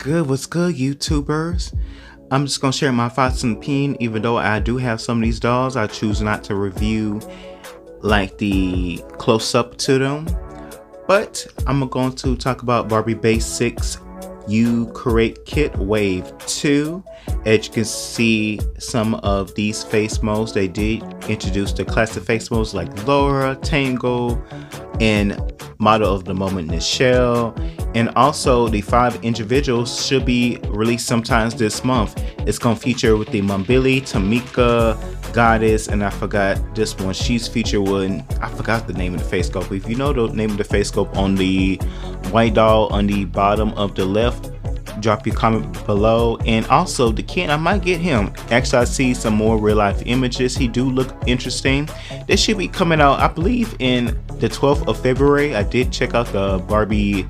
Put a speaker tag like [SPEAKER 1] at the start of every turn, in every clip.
[SPEAKER 1] What's good, YouTubers? I'm just gonna share my thoughts and opinion. Even though I do have some of these dolls, I choose not to review like the close-up to them. But I'm going to talk about Barbie Basics You Create Kit Wave 2. As you can see, some of these face molds, they did introduce the classic face molds like Laura, Tangle, and model of the moment Nichelle. And also the 5 individuals should be released sometimes this month. It's going to feature with the Mambili, Tamika, Goddess, and I forgot this one. She's featured with, I forgot the name of the face sculpt. If you know the name of the face sculpt on the white doll on the bottom of the left, drop your comment below. And also the kid, I might get him. Actually, I see some more real life images. He do look interesting. This should be coming out, I believe, in the 12th of February. I did check out the Barbie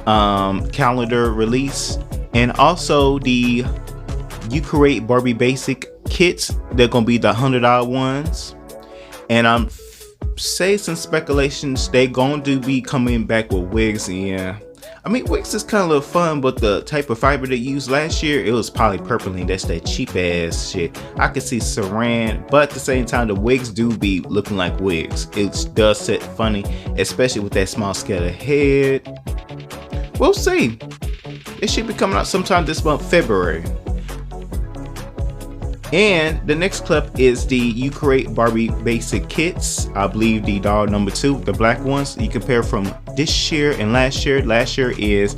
[SPEAKER 1] calendar release. And also the You Create Barbie Basic kits, they're gonna be the $100 ones. And I'm say some speculations they going to be coming back with wigs. Yeah, I mean, wigs is kind of fun, but the type of fiber they used last year, it was polypropylene. That's that cheap ass shit. I could see saran, but at the same time, the wigs do be looking like wigs. It does set funny, especially with that small scale of head. We'll see. It should be coming out sometime this month, February. And the next clip is the You Create Barbie Basic Kits. I believe the doll number 2, the black ones. You compare from this year and last year. Last year is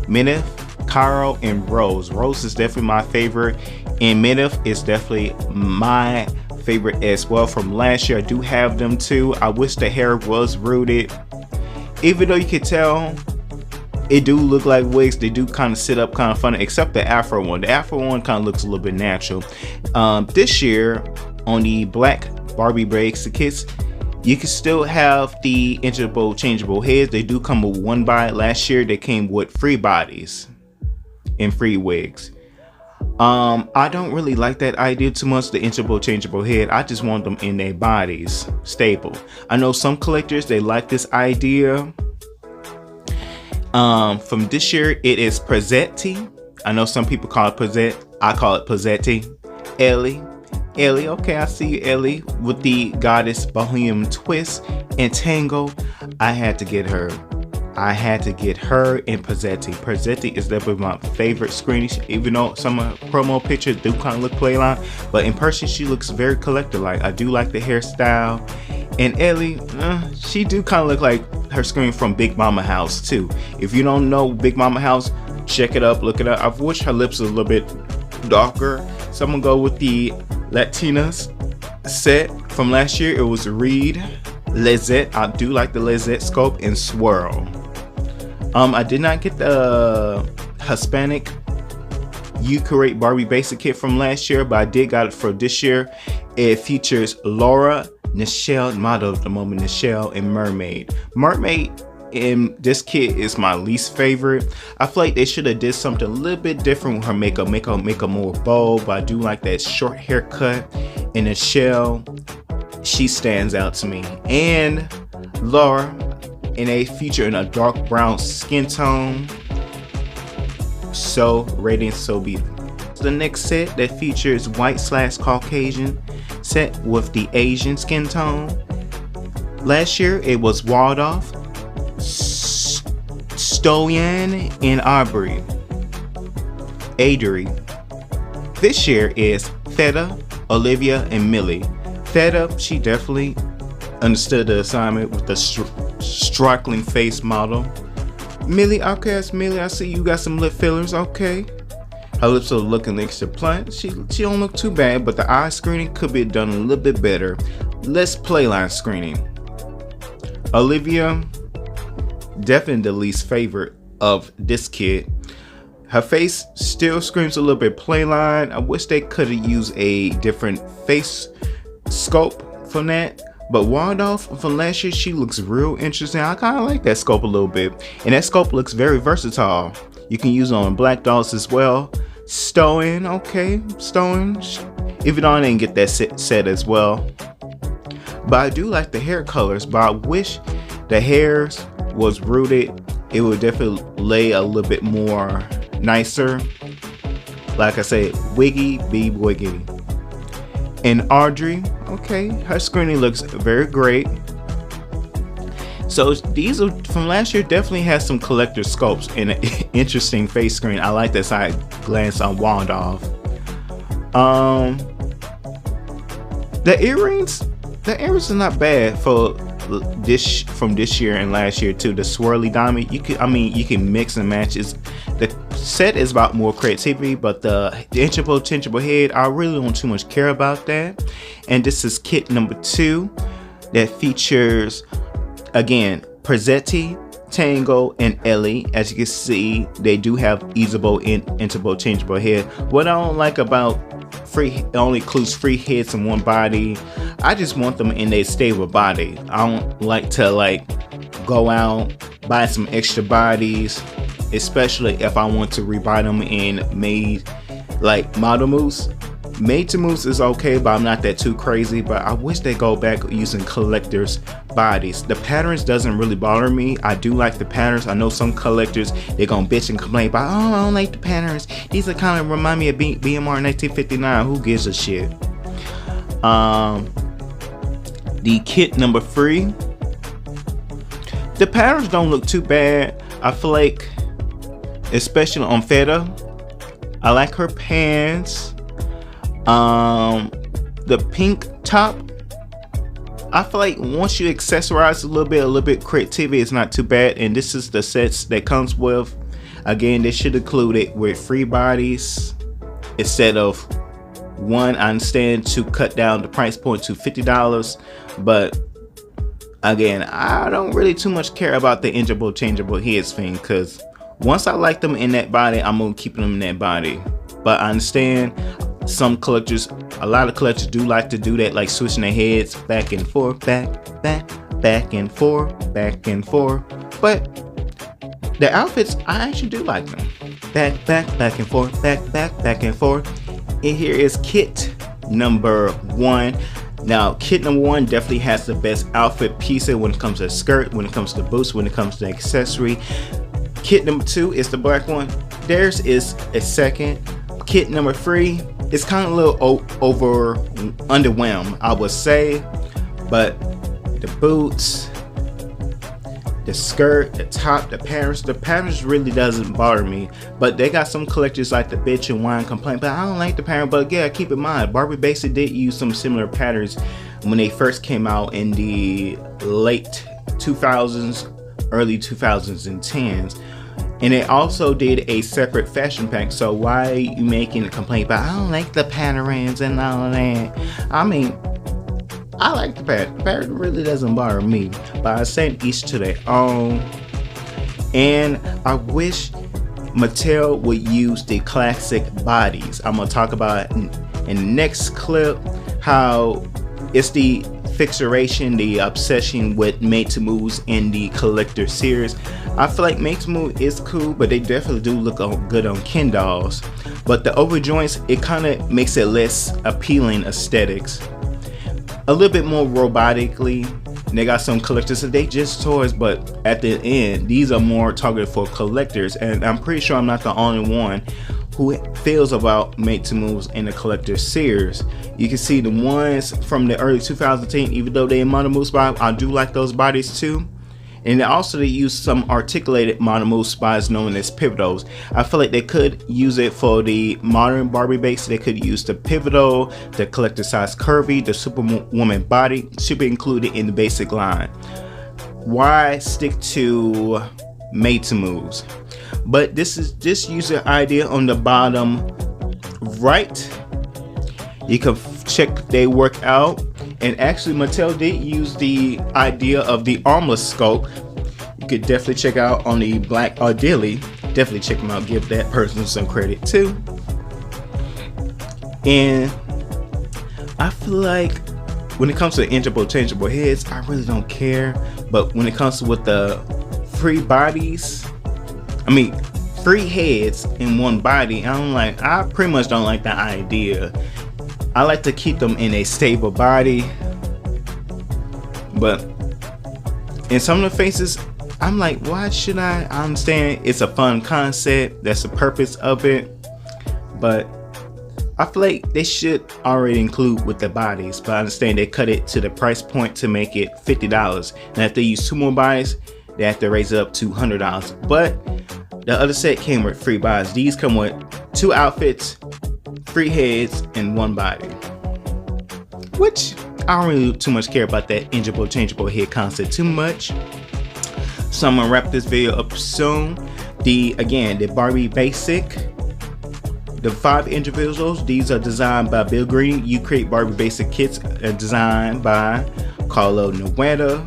[SPEAKER 1] Minif, Caro, and Rose. Rose is definitely my favorite, and Minif is definitely my favorite as well from last year. I do have them too. I wish the hair was rooted. Even though you can tell it do look like wigs, they do kind of sit up kind of funny, except the afro one. The afro one kind of looks a little bit natural. This year on the black Barbie Basic kits, you can still have the interchangeable heads. They do come with one body. Last year they came with free bodies and free wigs. I don't really like that idea too much, the interchangeable head. I just want them in their bodies stable. I know some collectors, they like this idea. From this year, it is Pezzetti. I know some people call it Pezzetti. I call it Pezzetti. Ellie, okay, I see you, Ellie, with the Goddess Bohemian twist. And Tangle, I had to get her. I had to get her in Pezzetti. Pezzetti is definitely my favorite screening, even though some of her promo pictures do kind of look playline, but in person she looks very collector-like. I do like the hairstyle. And Ellie, she do kind of look like her screen from Big Mama House too. If you don't know Big Mama House, check it up, look it up. I wish her lips was a little bit darker. So I'm gonna go with the Latinas set from last year. It was Reed, Lizette. I do like the Lizette sculpt, and Swirl. I did not get the Hispanic You Create Barbie Basic kit from last year, but I did got it for this year. It features Laura, Nichelle, model of the moment Nichelle, and Mermaid. Mermaid in this kit is my least favorite. I feel like they should have did something a little bit different with her makeup, make her more bold, but I do like that short haircut. And Nichelle, she stands out to me. And Laura, in a feature in a dark brown skin tone, so radiant, so beautiful. The next set that features white / Caucasian set with the Asian skin tone. Last year it was Waldorf, Stoyan, and Aubrey. Adri. This year is Theta, Olivia, and Millie. Theta, she definitely understood the assignment with the striking face model. Millie, okay, that's Millie. I see you got some lip fillers, okay. Her lips are looking extra plump. She don't look too bad, but the eye screening could be done a little bit better. Less playline screening. Olivia, definitely the least favorite of this kit. Her face still screams a little bit playline. I wish they could have used a different face sculpt from that. But Waldorf from last year, she looks real interesting. I kind of like that sculpt a little bit. And that sculpt looks very versatile. You can use it on black dolls as well. Stowen, okay, Stowen. Even though I didn't get that set as well. But I do like the hair colors, but I wish the hairs was rooted. It would definitely lay a little bit more nicer. Like I said, wiggy be wiggy. And Audrey, okay, her screening looks very great. So these are from last year. Definitely has some collector sculpts and an interesting face screen. I like that side glance on Waldorf. The earrings are not bad for this from this year and last year too. The swirly diamond, you can mix and match. The set is about more creativity, but the interchangeable head, I really don't too much care about that. And this is kit number 2 that features again Prezzetti, Tango, and Ellie. As you can see, they do have easable and interchangeable head. What I don't like about it only includes 3 heads in one body. I just want them in a stable body. I don't like to go out, buy some extra bodies, especially if I want to rebuy them in made model moves. Made to moves is okay, but I'm not that too crazy. But I wish they go back using collectors bodies. The patterns doesn't really bother me. I do like the patterns. I know some collectors, they're gonna bitch and complain about, oh, I don't like the patterns. These are kind of remind me of BMR 1959. Who gives a shit? The kit number 3, the patterns don't look too bad. I feel like, especially on Feta, I like her pants. The pink top, I feel like once you accessorize a little bit creativity, it's not too bad. And this is the sets that comes with. Again, they should include it with 3 bodies instead of 1. I understand to cut down the price point to $50, but again, I don't really too much care about the interchangeable heads thing, because once I like them in that body, I'm gonna keep them in that body. But I understand some collectors, a lot of collectors do like to do that, like switching their heads back and forth, back and forth, back and forth. But the outfits, I actually do like them. Back and forth, back and forth. And here is kit number 1. Now, kit number 1 definitely has the best outfit pieces when it comes to skirt, when it comes to boots, when it comes to accessory. Kit number 2 is the black one. Theirs is a second. Kit number 3 is kind of a little underwhelmed, I would say, but the boots, the skirt, the top, the patterns really doesn't bother me. But they got some collectors like the bitch and whine complain, but I don't like the pattern. But yeah, keep in mind, Barbie basically did use some similar patterns when they first came out in the late 2000s, early 2010s. And it also did a separate fashion pack. So why are you making a complaint about, I don't like the patterns and all of that? I mean, I like the pattern. The pattern really doesn't bother me. But I said each to their own. And I wish Mattel would use the classic bodies. I'm going to talk about in the next clip how it's the fixation, the obsession with made to moves in the collector series. I feel like made to move is cool, but they definitely do look good on Ken dolls. But the over joints, it kind of makes it less appealing aesthetics. A little bit more robotically. They got some collectors and they just toys, but at the end, these are more targeted for collectors. And I'm pretty sure I'm not the only one who feels about made to moves in the collector series. You can see the ones from the early 2010, even though they in modern move spot, I do like those bodies too. And also they use some articulated modern move spots known as pivotals. I feel like they could use it for the modern Barbie base. They could use the pivotal, the collector size curvy, the Superwoman body should be included in the basic line. Why stick to made to moves? But this is just user idea on the bottom right. You can check they work out. And actually Mattel did use the idea of the armless sculpt. You could definitely check out on the black or Dilly. Definitely check them out, give that person some credit too. And I feel like when it comes to interchangeable heads, I really don't care. But when it comes to with the free bodies, I mean 3 heads in one body, I pretty much don't like that idea. I like to keep them in a stable body, but in some of the faces, I'm like, why should I understand it's a fun concept, that's the purpose of it, but I feel like they should already include with the bodies, but I understand they cut it to the price point to make it $50. Now if they use 2 more bodies, they have to raise it up to $100. But the other set came with free bodies. These come with 2 outfits, 3 heads, and 1 body. Which I don't really too much care about that changeable head concept too much. So I'm gonna wrap this video up soon. The Barbie basic. The 5 individuals, these are designed by Bill Green. You Create Barbie Basic Kits are designed by Carlo Nueda.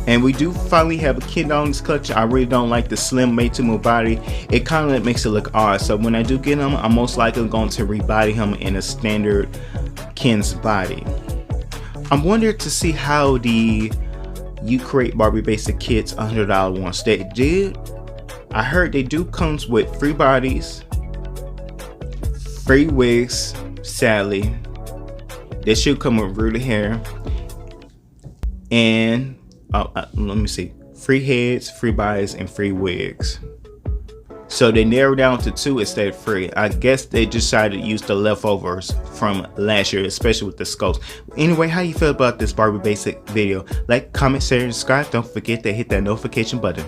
[SPEAKER 1] And we do finally have a kid on this collection. I really don't like the slim made to move body. It kind of makes it look odd. So when I do get him, I'm most likely going to rebody him in a standard Ken's body. I'm wondering to see how the You Create Barbie Basic Kits $100 ones they did. I heard they do comes with free bodies, free wigs, sadly. They should come with rooted hair. And let me see. Free heads, free bodies, and free wigs. So they narrowed down to 2 instead of 3. I guess they decided to use the leftovers from last year, especially with the sculpts. Anyway, how you feel about this Barbie Basic video? Like, comment, share, and subscribe. Don't forget to hit that notification button.